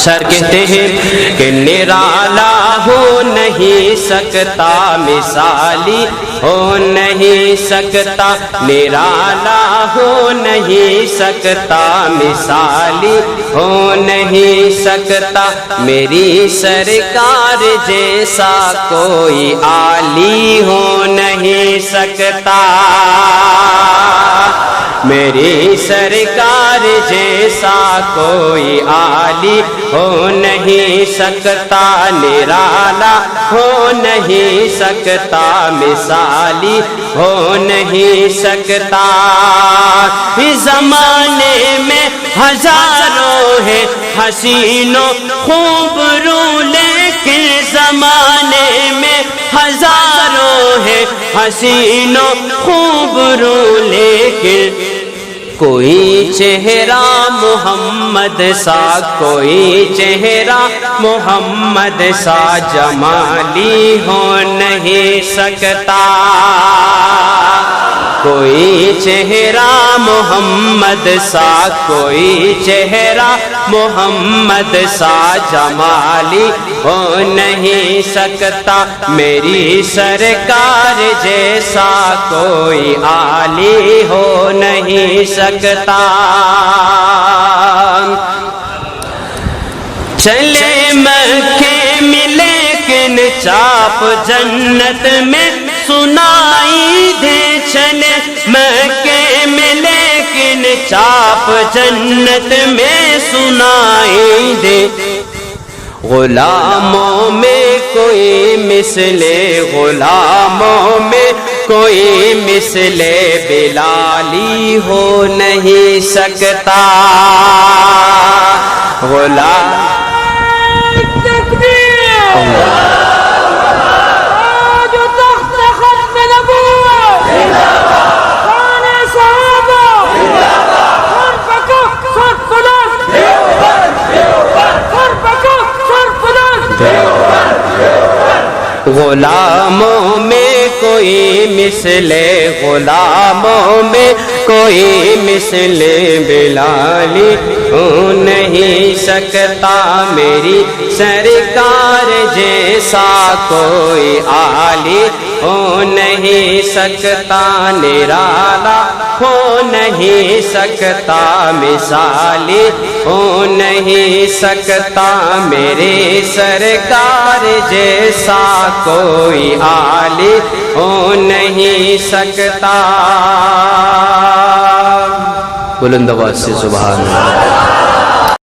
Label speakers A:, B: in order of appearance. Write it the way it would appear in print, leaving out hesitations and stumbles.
A: سر کہتے ہیں کہ نرالا ہو نہیں سکتا مثالی ہو نہیں سکتا، نرالا ہو نہیں سکتا مثالی ہو نہیں سکتا، میری سرکار جیسا کوئی عالی ہو نہیں سکتا، میری سرکار جیسا کوئی عالی ہو نہیں سکتا، نرالا ہو نہیں سکتا مثالی ہو نہیں سکتا، اس زمانے میں ہزاروں ہے حسین و خوبرو، لیکن زمانے میں ہزاروں ہے حسین و خوبرو، لیکن کوئی چہرہ محمد سا، کوئی چہرہ محمد سا جمالی ہو نہیں سکتا، کوئی چہرہ محمد سا، کوئی چہرہ محمد سا جمالی ہو نہیں سکتا، میری سرکار جیسا کوئی عالی ہو نہیں سکتا، چلے مکے میں لیکن چاپ جنت میں سنائی دے، چلے مکے میں لیکن چاپ جنت میں سنائی دے، غلاموں میں کوئی مثل، غلاموں میں کوئی مثل بلالی ہو نہیں سکتا، غلام غلاموں میں کوئی مثل، غلاموں میں کوئی مثل بلالی ہو نہیں سکتا، میری سرکار جیسا کوئی عالی ہو نہیں سکتا، نرالا ہو نہیں سکتا مثالی ہو نہیں سکتا، میرے سرکار جیسا کوئی عالی ہو نہیں سکتا، بلند آواز سے سبحان اللہ۔